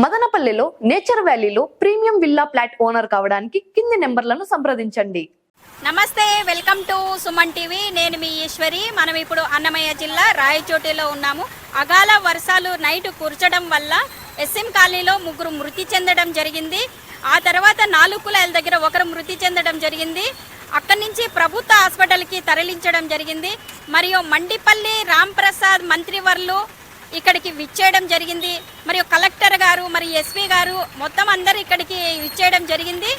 మదనపల్లిలో నేచర్ వ్యాలీలో premium villa flat owner కావడానికి కింది నెంబర్లను సంప్రదించండి. నమస్తే, వెల్కమ్ టు సుమన్ టీవీ. నేను మీ ఈశ్వరి. మనం ఇప్పుడు అన్నమయ్య జిల్లా రాయచోటిలో ఉన్నాము. అకాల వర్షాలు నైట్ కురచడం వల్ల ఎస్ఎం కాలనీలో ముగ్గురు మృతి చెందడం జరిగింది. ఆ తర్వాత 4 కులాల దగ్గర ఒకరు మృతి చెందడం జరిగింది. అక్కడి నుంచి ప్రభుత్వ హాస్పిటల్కి తరలించడం జరిగింది. మరియు మండిపల్లి రాంప్రసాద్ మంత్రివర్లు ఇక్కడికి విచ్చేయడం జరిగింది. మరియు కలెక్టర్ గారు మరియు ఎస్పీ గారు మొత్తం అందరు ఇక్కడికి విచ్చేయడం జరిగింది.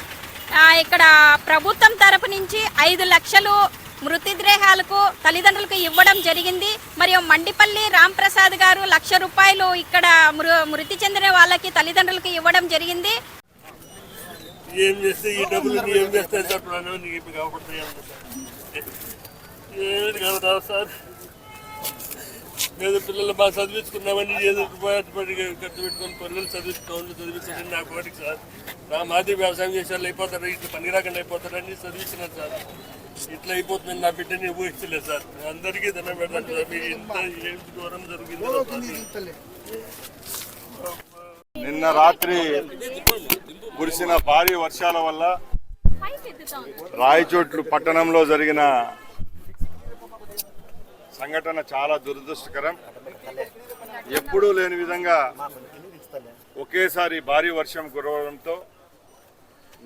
ఇక్కడ ప్రభుత్వం తరపు నుంచి 5 లక్షలు మృతదేహాలకు తల్లిదండ్రులకు ఇవ్వడం జరిగింది. మరియు మండిపల్లి రాంప్రసాద్ గారు 1 లక్ష రూపాయలు ఇక్కడ మృతి చెందిన వాళ్ళకి తల్లిదండ్రులకు ఇవ్వడం జరిగింది. ఏం చేస్తే ఈ డబ్బులు ఏం చేస్తే చెప్పాను నీకు కాకపోతే కాదు సార్. ఏదో పిల్లలు బాగా చదివించుకున్నామని ఏదో ఉపయోగపడి ఖర్చు పెట్టుకొని పిల్లలు చదివించుకోండి నాకు వాటికి సార్. నా మాది వ్యవసాయం చేసే వాళ్ళు అయిపోతారు, ఇట్లా పని రాకుండా అయిపోతారని చదివించినారు సార్. ఇట్లా అయిపోతుందని నా బిడ్డని ఊహించలేదు సార్. అందరికీ దండం పెడతాను సార్. మీరు ఇంత ఏం దూరం జరిగింది. నిన్న రాత్రి కురిసిన భారీ వర్షాల వల్ల రాయచోట్లు పట్టణంలో జరిగిన సంఘటన చాలా దురదృష్టకరం. ఎప్పుడూ లేని విధంగా ఒకేసారి భారీ వర్షం కురవడంతో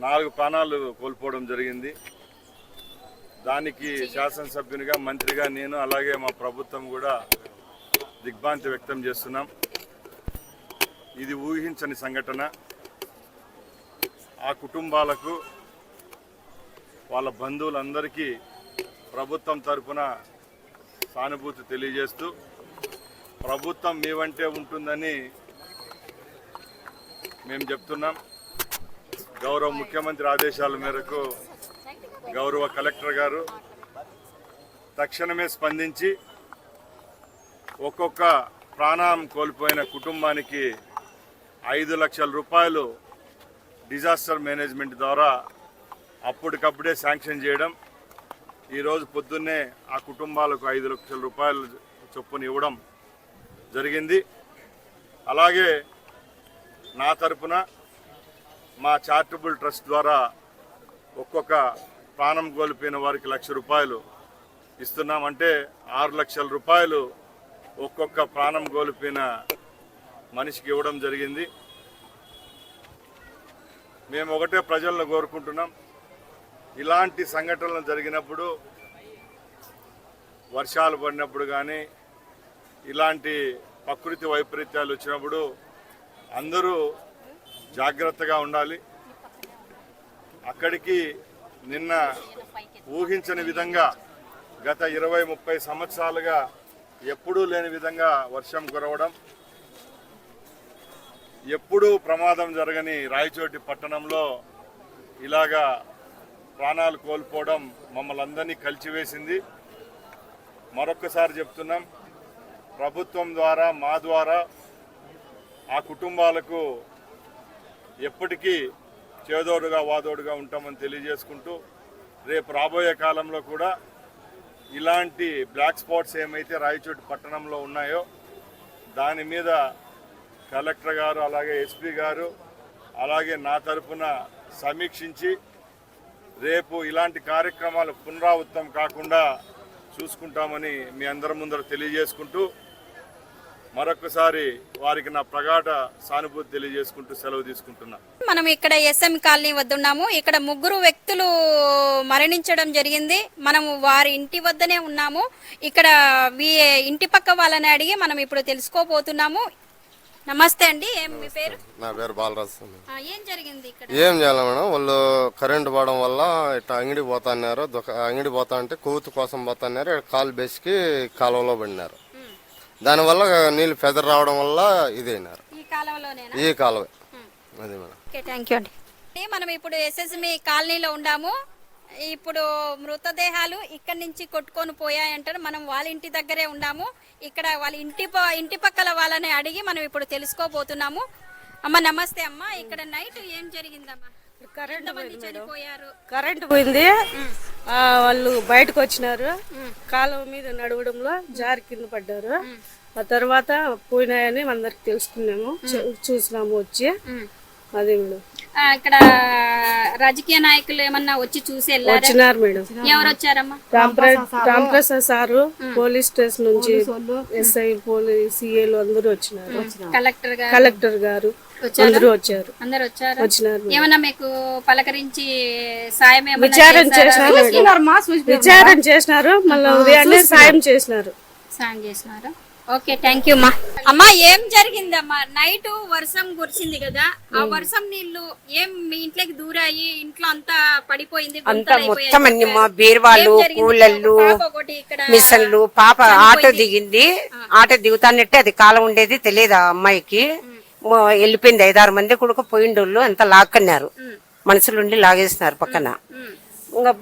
4 ప్రాణాలు కోల్పోవడం జరిగింది. దానికి శాసనసభ్యునిగా, మంత్రిగా నేను అలాగే మా ప్రభుత్వం కూడా దిగ్భ్రాంతి వ్యక్తం చేస్తున్నాం. ఇది ఊహించని సంఘటన. ఆ కుటుంబాలకు, వాళ్ళ బంధువులందరికీ ప్రభుత్వం తరఫున సానుభూతి తెలియజేస్తూ, ప్రభుత్వం మీ వెంటే ఉంటుందని మేము చెప్తున్నాం. గౌరవ ముఖ్యమంత్రి ఆదేశాల మేరకు గౌరవ కలెక్టర్ గారు తక్షణమే స్పందించి ఒక్కొక్క ప్రాణం కోల్పోయిన కుటుంబానికి 5 లక్షల రూపాయలు డిజాస్టర్ మేనేజ్మెంట్ ద్వారా అప్పటికప్పుడే శాంక్షన్ చేయడం, ఈరోజు పొద్దున్నే ఆ కుటుంబాలకు 5 లక్షల రూపాయలు చొప్పున ఇవ్వడం జరిగింది. అలాగే నా తరపున మా చారిటబుల్ ట్రస్ట్ ద్వారా ఒక్కొక్క ప్రాణం కోల్పోయిన వారికి 1 లక్ష రూపాయలు ఇస్తున్నాం. అంటే 6 లక్షల రూపాయలు ఒక్కొక్క ప్రాణం కోల్పోయిన మనిషికి ఇవ్వడం జరిగింది. మేము ఒకటే ప్రజలను కోరుకుంటున్నాం, ఇలాంటి సంఘటనలు జరిగినప్పుడు, వర్షాలు పడినప్పుడు కానీ ఇలాంటి ప్రకృతి వైపరీత్యాలు వచ్చినప్పుడు అందరూ జాగ్రత్తగా ఉండాలి. అక్కడికి నిన్న ఊహించని విధంగా గత 20-30 సంవత్సరాలుగా ఎప్పుడూ లేని విధంగా వర్షం కురవడం, ఎప్పుడూ ప్రమాదం జరగని రాయచోటి పట్టణంలో ఇలాగా ప్రాణాలు కోల్పోవడం మమ్మల్ని అందరినీ కలిచివేసింది. మరొక్కసారి చెప్తున్నాం, ప్రభుత్వం ద్వారా, మా ద్వారా ఆ కుటుంబాలకు ఎప్పటికీ చేదోడుగా వాదోడుగా ఉంటామని తెలియజేసుకుంటూ, రేపు రాబోయే కాలంలో కూడా ఇలాంటి బ్లాక్ స్పాట్స్ ఏమైతే రాయచోటి పట్టణంలో ఉన్నాయో దాని మీద కలెక్టర్ గారు, అలాగే ఎస్పీ గారు, అలాగే నా తరఫున సమీక్షించి రేపు ఇలాంటి కార్యక్రమాలు పునరావృతం కాకుండా చూసుకుంటామని మీ అందరి ముందర తెలియజేసుకుంటూ, మరొకసారి వారికి నా ప్రగాఢ సానుభూతి తెలియజేసుకుంటూ సెలవు తీసుకుంటున్నా. మనం ఇక్కడ ఎస్ఎం కాలనీ వద్ద ఉన్నాము. ఇక్కడ 3 వ్యక్తులు మరణించడం జరిగింది. మనము వారి ఇంటి వద్దనే ఉన్నాము. ఇక్కడ ఇంటి పక్క వాళ్ళని అడిగి మనం ఇప్పుడు తెలుసుకోబోతున్నాము. నమస్తే అండి, మీ పేరు? నా పేరు బాలరాజు. ఏం జరిగింది ఇక్కడ? ఏం చేయాలి మేడం, వాళ్ళు కరెంటు పోవడం వల్ల ఇట్లా అంగడి పోతున్నారు. అంగడి పోతా అంటే కొవ్వుతు కోసం పోతున్నారు. కాలు బేసికి కాలువలో పడినారు. దానివల్ల నీళ్ళు ఫెదర్ రావడం వల్ల ఇదైనారు. ఈ కాలువ అది మేడం. థ్యాంక్ యూ అండి. మనం ఇప్పుడు ఎస్ఎస్ఎంఈ కాలనీలో ఉన్నాము. ఇప్పుడు మృతదేహాలు ఇక్కడి నుంచి కొట్టుకొని పోయాయంటారు. మనం వాళ్ళ ఇంటి దగ్గరే ఉన్నాము. ఇక్కడ వాళ్ళ ఇంటి పక్కల వాళ్ళని అడిగి మనం ఇప్పుడు తెలుసుకోబోతున్నాము. అమ్మ నమస్తే అమ్మ, ఇక్కడ నైట్ ఏం జరిగిందమ్మా? కరెంట్ పోయింది. వాళ్ళు బయటకు వచ్చినారు. కాలువ మీద నడవడంలో జారి కింద పడ్డారు. ఆ తర్వాత పోయినాయని అందరికి తెలుసుకున్నాము, చూసినాము వచ్చి. అదే మేడం. ఇక్కడ రాజకీయ నాయకులు ఏమన్నా వచ్చి చూసి వెళ్ళారా? వచ్చినారు మేడం. ఎవరు వచ్చారమ్మా? రాంప్రసాద్ సారు పోలీస్ స్టేషన్ నుంచి ఎస్ఐ పోలీస్ సిఐలు అందరూ వచ్చినారు. కలెక్టర్ గారు అందరూ వచ్చారు. అందరు వచ్చారు. వచ్చినారు. ఏమన్నా మీకు పలకరించి సాయం ఏమన్నా విచారణ చేసినారు, మళ్ళీ ఉదయాన్నే సాయం చేసినారు. సాయం చేసినారు. ఓకే, థ్యాంక్ యూ అమ్మా. అమ్మా, ఏం జరిగిందమ్మా? నైట్ వర్షం కురిసింది కదా, ఆ వర్షం నీళ్లు ఏం మీ ఇంట్లోకి దూరాయి, ఇంట్లో అంతా పడిపోయింది, అంతా మొత్తం అన్ని మా బీరువాళ్ళు, కూలళ్ళు, మిషన్లు. పాప ఆటో దిగింది, ఆటో దిగుతానంటే అది కాలం ఉండేది తెలియదు ఆ అమ్మాయికి. వెళ్ళిపోయింది. 5-6 మంది కూడా పోయిండోళ్ళు అంతా లాక్కన్నారు, మనుషులుండి లాగేసినారు పక్కన. ఇంకా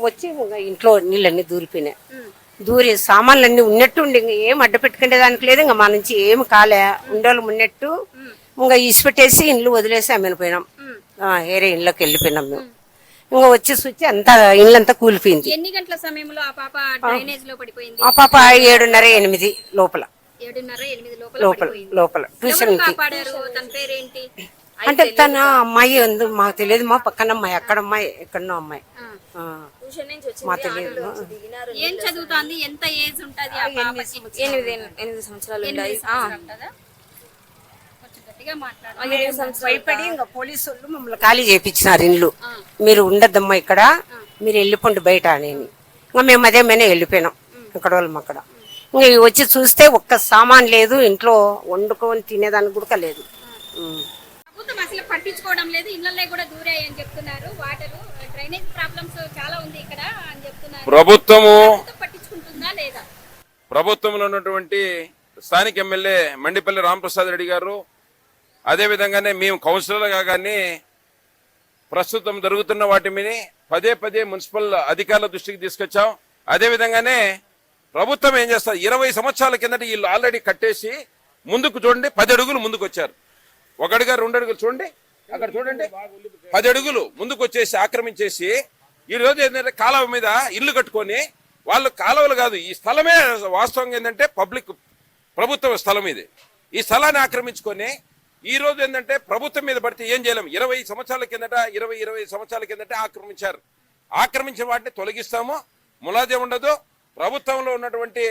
వచ్చి ఇంట్లో నీళ్ళన్నీ దూరిపోయినాయి. దూరి సామాన్లన్నీ ఉన్నట్టు ఇంకా ఏం అడ్డ పెట్టుకునే దానికి లేదు. ఇంకా మా నుంచి ఏమి కాలే, ఉండోళ్ళు ఉన్నట్టు ఇంకా ఇసిపెట్టేసి ఇండ్లు వదిలేసి అమ్మిపోయినాం. వేరే ఇళ్ళకి వెళ్ళిపోయినాం మేము. ఇంకా వచ్చి అంతా ఇళ్ళంతా కూలిపోయింది. ఎన్ని గంటల సమయంలో ఆ పాప డ్రైనేజ్ లో పడిపోయింది? ఆ పాప 7:30-8 లోపల 7:30-8 లోపల ట్యూషన్ కాపాడారు. తన పేరేంటి? అంటే తన అమ్మాయి ఉంది, మాకు తెలియదు. మా పక్కన అమ్మాయి, అక్కడ అమ్మాయి, ఎక్కడనో అమ్మాయి, మా తెలియదు. ఏం చదువుతాంది? ఎంత ఏజ్ ఉంటది ఆ పాపకి? 8 సంవత్సరాలు ఉంటదా? కొంచెం గట్టిగా మాట్లాడు. భయపడి ఇంకా పోలీసు వాళ్ళు మమ్మల్ని ఖాళీ చేయించినారు ఇండ్లు. మీరు ఉండద్దమ్మా ఇక్కడ, మీరు వెళ్ళిపోండి బయట అని. ఇంకా మేము అదేమైనా వెళ్ళిపోయినాం ఇక్కడ వాళ్ళం. అక్కడ ఇంకా వచ్చి చూస్తే ఒక్క సామాన్ లేదు ఇంట్లో, వండుకొని తినేదానికి కూడా లేదు. ప్రభుత్వం అసలు పట్టించుకోవడం లేదు. ఇళ్ళల్లో కూడా దూరాయి అని చెప్తున్నారు. వాటర్ డ్రైనేజ్ ప్రాబ్లమ్స్ చాలా ఉంది ఇక్కడ అని చెప్తున్నారు. ప్రభుత్వము పట్టించుకుంటుందా లేదా? ప్రభుత్వంలో ఉన్నటువంటి స్థానిక ఎమ్మెల్యే మండిపల్లి రాంప్రసాద్ రెడ్డి గారు, అదే విధంగానే మేము కౌన్సిలర్గా కానీ ప్రస్తుతం జరుగుతున్న వాటిని పదే మున్సిపల్ అధికారుల దృష్టికి తీసుకొచ్చాం. అదే విధంగానే ప్రభుత్వం ఏం చేస్తారు, 20 సంవత్సరాల కిందట వీళ్ళు ఆల్రెడీ కట్టేసి ముందుకు చూడండి 10 అడుగులు ముందుకు వచ్చారు. 1 అడుగు 2 అడుగులు చూడండి, అక్కడ చూడండి 10 అడుగులు ముందుకు వచ్చేసి ఆక్రమించేసి ఈ రోజు ఏంటంటే కాలువ మీద ఇల్లు కట్టుకొని, వాళ్ళు కాలువలు కాదు, ఈ స్థలమే వాస్తవంగా ఏంటంటే ప్రభుత్వ స్థలం ఇది. ఈ స్థలాన్ని ఆక్రమించుకొని ఈ రోజు ఏంటంటే ప్రభుత్వం మీద పడితే ఏం చేయలేము. 20 సంవత్సరాల కిందట 20 సంవత్సరాల కిందట ఆక్రమించారు. ఆక్రమించిన వాటిని తొలగిస్తాము, ములాజే ఉండదు. ప్రభుత్వంలో ఉన్నటువంటి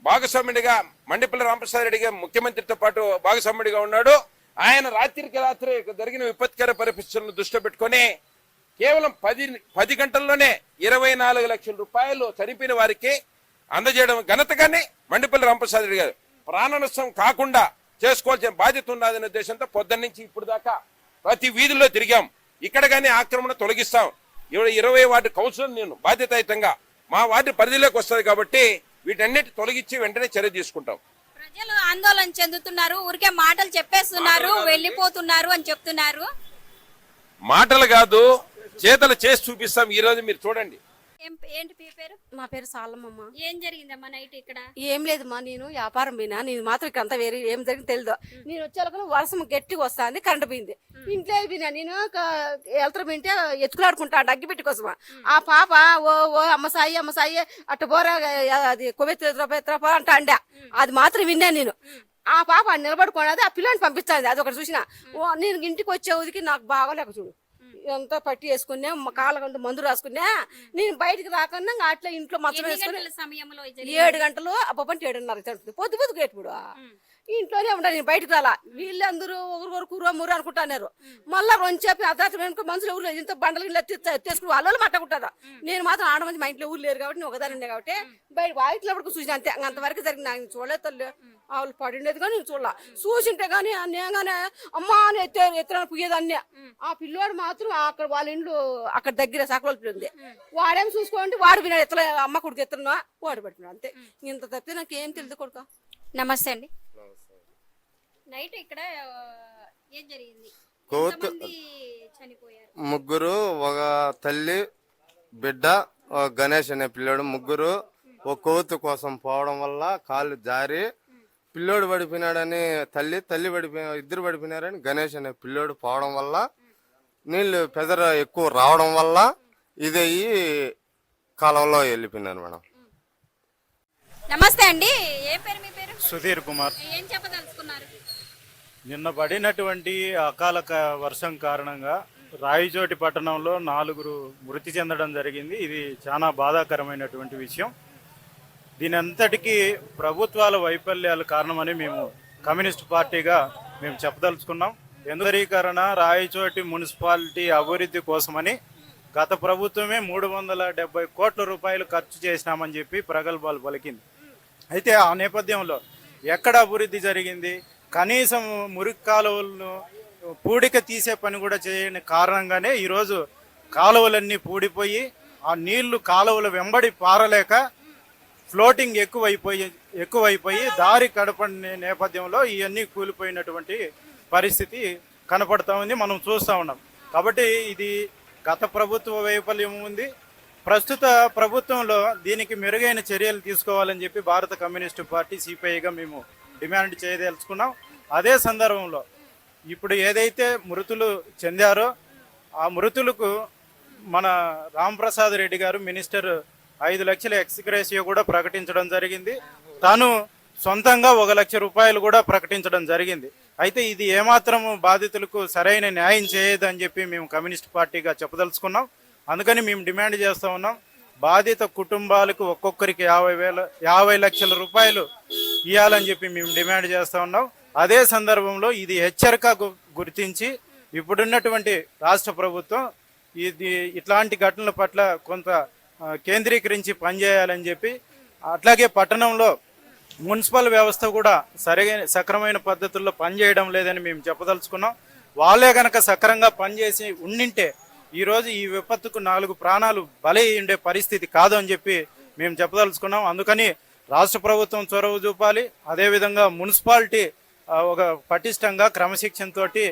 భాగస్వామ్యుడిగా మండిపల్లి రాంప్రసాద్ రెడ్డి గారు ముఖ్యమంత్రితో పాటు భాగస్వామ్యుడిగా ఉన్నాడు. ఆయన రాత్రికి రాత్రి జరిగిన విపత్కర పరిస్థితులను దృష్టిలో పెట్టుకొని కేవలం 10 గంటల్లోనే 24 లక్షల రూపాయలు చనిపోయిన వారికి అందజేయడం ఘనతగానే మండిపల్లి రాంప్రసాద్ రెడ్డి గారు. ప్రాణ నష్టం కాకుండా చేసుకోవాల్సిన బాధ్యత ఉన్నదనే ఉద్దేశంతో పొద్దున్న నుంచి ఇప్పుడు దాకా ప్రతి వీధుల్లో తిరిగాం. ఇక్కడ కానీ ఆక్రమణ తొలగిస్తాం. 20 వార్డు కౌన్సిలర్ నేను బాధ్యతాయుతంగా మా వార్డు పరిధిలోకి వస్తుంది కాబట్టి వీటన్నిటి తొలగించి వెంటనే చర్య తీసుకుంటాం. ప్రజలు ఆందోళన చెందుతున్నారు, ఊరికే మాటలు చెప్పేస్తున్నారు, వెళ్ళిపోతున్నారు అని చెప్తున్నారు. మాటలు కాదు, చేతలు చేసి చూపిస్తాం. ఈ రోజు మీరు చూడండి. ఏంటి మీ పేరు? నా పేరు సాలమ్మ. ఏం జరిగిందమ్మా నైట్ ఇక్కడ? ఏం లేదమ్మా, నేను వ్యాపారం పోయినా. నేను మాత్రం ఇక్కడ అంతా వేరే ఏం జరిగింది తెలియదు. నేను వచ్చేలోకలు వర్షం గట్టిగా వస్తుంది, కరెంట్ పోయింది. ఇంట్లో వెళ్ళిపోయినా నేను, వెళ్తారు వింటే ఎత్తుకులాడుకుంటా అగ్గి పెట్టి కోసమా. ఆ పాప ఓ అమ్మ సాయి అట్ట బోరా అది కొవ్వెత్తురా అంట అండా. అది మాత్రం విన్నా నేను. ఆ పాప నిలబడుకోనది, ఆ పిల్లని పంపించాలి. అది ఒకటి చూసిన. నేను ఇంటికి వచ్చే ఉదికి నాకు బాగాలేక చూడు, అంతా పట్టి వేసుకున్నా, కాళ్ళకంటూ మందు రాసుకున్నా. నేను బయటకు రాకుండా అట్లా ఇంట్లో మంచం వేసుకుని 7 గంటలు అబ్బంటే 7:30 పొద్దు ఇప్పుడు ఇంట్లోనే ఉంటా. నేను బయటకు రాలా. వీళ్ళందరూ ఒకరు కూర ముర్రు అనుకుంటున్నారు. మళ్ళా 2 చెప్పి అర్ధార్థం వెనుక మనుషులు ఎవరు ఇంత బండలు ఇలా తెచ్చుకుని వాళ్ళు మట్టకుంటారు. నేను మాత్రం ఆడమంది మా ఇంట్లో ఊరు లేరు కాబట్టి నేను ఒకదాని ఉండే కాబట్టి బయట వాయిట్లో చూసిన అంతే. అంతవరకు జరిగింది. నాకు చూడలేదు తల్లి, వాళ్ళు పడిండేది కానీ నేను చూడాల. చూసింటే కానీ నేగానే అమ్మా అని ఎత్తున పుయ్యేదాన్ని. ఆ పిల్లోడు మాత్రం అక్కడ వాళ్ళ ఇంట్లో అక్కడ దగ్గర సకల ఉంది. వాడేం చూసుకోండి, వాడు వినాడు ఎత్తల అమ్మ కొడుకు ఎత్తున్నా, వాడు పడుతున్నాడు అంతే. ఇంత తప్పితే నాకు ఏం తెలియదు కొడుక. నమస్తే అండి. నైట్ ఇక్కడ ఏం జరిగింది? చనిపోయారు 3, ఒక తల్లి బిడ్డ, గణేష్ అనే పిల్లోడు. 3 ఒక కోతు కోసం పోవడం వల్ల కాళ్ళు జారి పిల్లోడు పడిపోయినాడని తల్లి పడిపోయిన 2 పడిపోయినారని గణేష్ అనే పిల్లోడు పోవడం వల్ల నీళ్లు పెదర ఎక్కువ రావడం వల్ల ఇదయ్యి కాలంలో వెళ్ళిపోయినారు మేడం. నమస్తే అండి. ఏ పేరు మీ పేరు? సుధీర్ కుమార్. ఏం చెప్పదలుచుకున్నారు? నిన్న పడినటువంటి అకాల వర్షం కారణంగా రాయచోటి పట్టణంలో 4 మృతి చెందడం జరిగింది. ఇది చాలా బాధాకరమైనటువంటి విషయం. దీని అంతటికీ ప్రభుత్వాల వైఫల్యాలు కారణమని మేము కమ్యూనిస్ట్ పార్టీగా మేము చెప్పదలుచుకున్నాం. కేంద్రీకరణ రాయచోటి మున్సిపాలిటీ అభివృద్ధి కోసమని గత ప్రభుత్వమే 370 కోట్ల రూపాయలు ఖర్చు చేసినామని చెప్పి ప్రగల్భాలు పలికింది. అయితే ఆ నేపథ్యంలో ఎక్కడ అభివృద్ధి జరిగింది? కనీసం మురికి కాలువలను పూడిక తీసే పని కూడా చేయని కారణంగానే ఈరోజు కాలువలన్నీ పూడిపోయి ఆ నీళ్లు కాలువల వెంబడి పారలేక ఫ్లోటింగ్ ఎక్కువైపోయి దారి గడపని నేపథ్యంలో ఇవన్నీ కూలిపోయినటువంటి పరిస్థితి కనపడతా ఉంది, మనం చూస్తూ ఉన్నాం. కాబట్టి ఇది గత ప్రభుత్వ వైఫల్యం ఉంది. ప్రస్తుత ప్రభుత్వంలో దీనికి మెరుగైన చర్యలు తీసుకోవాలని చెప్పి భారత కమ్యూనిస్టు పార్టీ సిపిఐగా మేము డిమాండ్ చేయదలుచుకున్నాం. అదే సందర్భంలో ఇప్పుడు ఏదైతే మృతులు చెందారో ఆ మృతులకు మన రాంప్రసాద్ రెడ్డి గారు మినిస్టర్ 5 లక్షల ఎక్స్గ్రేషియో కూడా ప్రకటించడం జరిగింది. తాను సొంతంగా 1 లక్ష రూపాయలు కూడా ప్రకటించడం జరిగింది. అయితే ఇది ఏమాత్రం బాధితులకు సరైన న్యాయం చేయదని చెప్పి మేము కమ్యూనిస్ట్ పార్టీగా చెప్పదలుచుకున్నాం. అందుకని మేము డిమాండ్ చేస్తూ ఉన్నాం, బాధిత కుటుంబాలకు ఒక్కొక్కరికి 50 లక్షల రూపాయలు ఇవ్వాలని చెప్పి మేము డిమాండ్ చేస్తూ ఉన్నాం. అదే సందర్భంలో ఇది హెచ్చరిక గుర్తించి ఇప్పుడున్నటువంటి రాష్ట్ర ప్రభుత్వం ఇది ఇట్లాంటి ఘటనల పట్ల కొంత కేంద్రీకరించి పనిచేయాలని చెప్పి, అట్లాగే పట్టణంలో మున్సిపల్ వ్యవస్థ కూడా సక్రమైన పద్ధతుల్లో పనిచేయడం లేదని మేము చెప్పదలుచుకున్నాం. వాళ్ళే కనుక సక్రంగా పనిచేసి ఉండింటే ఈరోజు ఈ విపత్తుకు 4 ప్రాణాలు బలి ఉండే పరిస్థితి కాదు అని చెప్పి మేము చెప్పదలుచుకున్నాం. అందుకని రాష్ట్ర ప్రభుత్వం చొరవ చూపాలి. అదేవిధంగా మున్సిపాలిటీ ఒక పటిష్టంగా క్రమశిక్షణతోటి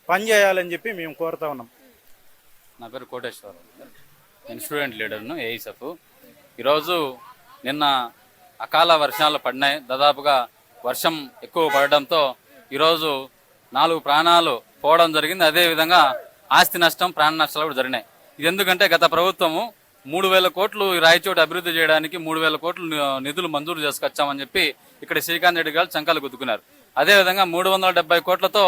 పనిచేయాలని చెప్పి మేము కోరుతా ఉన్నాం. నా పేరు కోటేశ్వరరావు, నేను స్టూడెంట్ లీడర్ను ఏఐసఫ్. ఈరోజు నిన్న అకాల వర్షాలు పడినాయి. దాదాపుగా వర్షం ఎక్కువ పడడంతో ఈరోజు 4 ప్రాణాలు పోవడం జరిగింది. అదేవిధంగా ఆస్తి నష్టం, ప్రాణ నష్టాలు కూడా జరిగినాయి. ఇది ఎందుకంటే గత ప్రభుత్వము 3,000 కోట్లు రాయచోటి అభివృద్ధి చేయడానికి 3,000 కోట్లు నిధులు మంజూరు చేసుకొచ్చామని చెప్పి ఇక్కడ శ్రీకాంత్ రెడ్డి గారు చంకాలు గుద్దుకున్నారు. అదేవిధంగా 370 కోట్లతో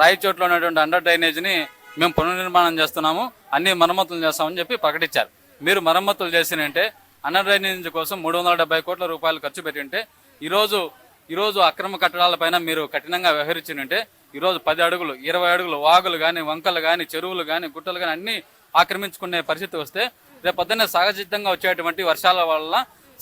రాయచోట్లో ఉన్నటువంటి అండర్ డ్రైనేజ్ని మేము పునర్నిర్మాణం చేస్తున్నాము, అన్ని మరమ్మతులు చేస్తామని చెప్పి ప్రకటించారు. మీరు మరమ్మతులు చేసినంటే అండర్ డ్రైనేజ్ కోసం 370 కోట్ల రూపాయలు ఖర్చు పెట్టింటే ఈరోజు అక్రమ కట్టడాలపైన మీరు కఠినంగా వ్యవహరించినంటే ఈరోజు 10 అడుగులు 20 అడుగులు వాగులు కానీ, వంకలు కానీ, చెరువులు కానీ, గుట్టలు కానీ అన్ని ఆక్రమించుకునే పరిస్థితి వస్తే రేపు పొద్దున్నే సహజసిద్ధంగా వచ్చేటువంటి వర్షాల వల్ల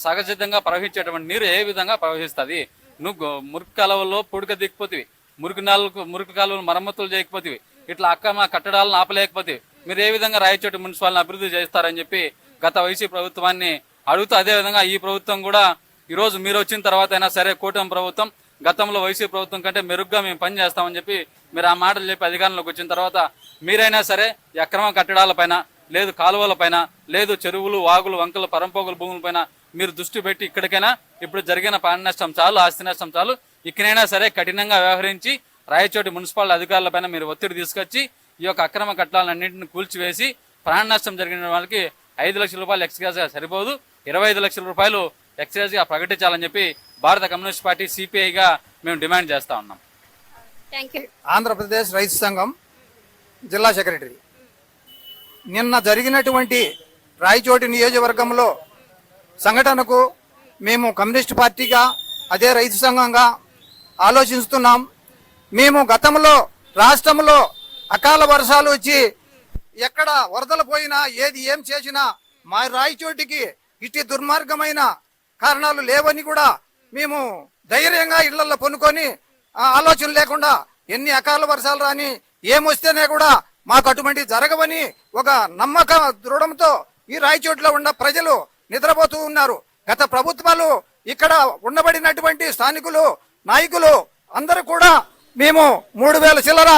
సహజసిద్ధంగా ప్రవహించేటువంటి నీరు ఏ విధంగా ప్రవహిస్తుంది? నువ్వు మురికి కాలువల్లో పూడిక దిగిపోతివి, మురికి కాలువలు మరమ్మతులు చేయకపోతివి, ఇట్లా అక్రమ కట్టడాలను ఆపలేకపోతే మీరు ఏ విధంగా రాయచోటి మున్సిపాలిటీని అభివృద్ధి చేస్తారని చెప్పి గత వైసీపీ ప్రభుత్వాన్ని అడుగుతూ, అదేవిధంగా ఈ ప్రభుత్వం కూడా ఈరోజు మీరు వచ్చిన తర్వాత అయినా సరే కూటమి ప్రభుత్వం గతంలో వైసీపీ ప్రభుత్వం కంటే మెరుగ్గా మేము పనిచేస్తామని చెప్పి మీరు ఆ మాటలు చెప్పి అధికారంలోకి వచ్చిన తర్వాత మీరైనా సరే ఈ అక్రమ కట్టడాలపైన, లేదు కాలువలపైన, లేదు చెరువులు, వాగులు, వంకలు, పరంపోగుల భూములపైన మీరు దృష్టి పెట్టి ఇక్కడికైనా ఇప్పుడు జరిగిన ప్రాణ నష్టం చాలు, ఆస్తి నష్టం చాలు, ఇక్కడైనా సరే కఠినంగా వ్యవహరించి రాయచోటి మున్సిపాలిటీ అధికారులపైన మీరు ఒత్తిడి తీసుకొచ్చి ఈ యొక్క అక్రమ కట్టడాలన్నింటిని కూల్చివేసి ప్రాణ నష్టం జరిగిన వాళ్ళకి 5 లక్షల రూపాయలు ఎక్స్గ్రేస్గా సరిపోదు, 25 లక్షల రూపాయలు ఎక్స్గ్రేస్గా ప్రకటించాలని చెప్పి భారత కమ్యూనిస్ట్ పార్టీ సిపిఐగా మేము డిమాండ్ చేస్తా ఉన్నాం. ఆంధ్రప్రదేశ్ రైతు సంఘం జిల్లా సెక్రటరీ. నిన్న జరిగినటువంటి రాయచోటి నియోజకవర్గంలో సంఘటనకు మేము కమ్యూనిస్ట్ పార్టీగా అదే రైతు సంఘంగా ఆలోచిస్తున్నాం. మేము గతంలో రాష్ట్రంలో అకాల వర్షాలు వచ్చి ఎక్కడ వరదలు పోయినా ఏం చేసినా మా రాయచోటికి ఇట్టి దుర్మార్గమైన కారణాలు లేవని కూడా మేము ధైర్యంగా ఇళ్లలో పొనుకొని ఆలోచన లేకుండా ఎన్ని అకాల వర్షాలు రాని ఏమొస్తేనే కూడా మాకు అటువంటి జరగవని ఒక నమ్మక దృఢంతో ఈ రాయచోటిలో ఉన్న ప్రజలు నిద్రపోతూ ఉన్నారు. గత ప్రభుత్వాలు ఇక్కడ ఉండబడినటువంటి స్థానికులు నాయకులు అందరూ కూడా మేము 3,000 చిల్లర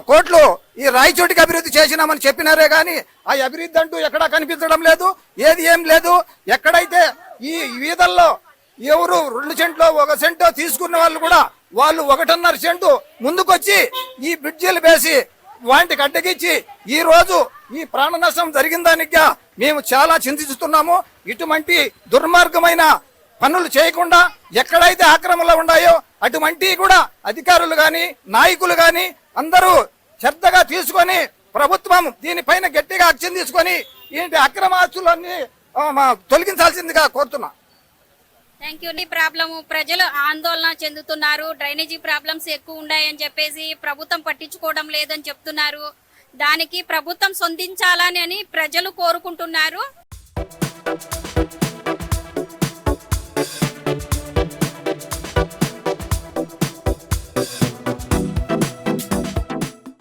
కోట్లు ఈ రాయచోటికి అభివృద్ధి చేసినామని చెప్పినారే గాని ఆ అభివృద్ధి అంటూ ఎక్కడా కనిపించడం లేదు, ఏం లేదు. ఎక్కడైతే ఈ వీధల్లో ఎవరు 2 సెంట్లో 1 సెంటో తీసుకున్న వాళ్ళు కూడా వాళ్ళు 1.5 సెంటు ముందుకొచ్చి ఈ బ్రిడ్జిలు వేసి వాటికి అడ్డగించి ఈ రోజు ఈ ప్రాణ నష్టం జరిగిన దానిగా మేము చాలా చింతిస్తున్నాము. ఇటువంటి దుర్మార్గమైన పనులు చేయకుండా ఎక్కడైతే ఆక్రమణలు ఉన్నాయో అటువంటి కూడా అధికారులు గాని నాయకులు గాని అందరూ శ్రద్ధగా తీసుకొని ప్రభుత్వం దీనిపైన గట్టిగా యాక్షన్ తీసుకొని ఈ అక్రమాస్తులన్నీ తొలగించాల్సిందిగా కోరుతున్నా. Thank you. ఈ ప్రాబ్లము ప్రజలు ఆందోళన చెందుతున్నారు. డ్రైనేజీ ప్రాబ్లమ్స్ ఎక్కువ ఉన్నాయని చెప్పేసి ప్రభుత్వం పట్టించుకోవడం లేదని చెప్తున్నారు. దానికి ప్రభుత్వం స్పందించాలని ప్రజలు కోరుకుంటున్నారు.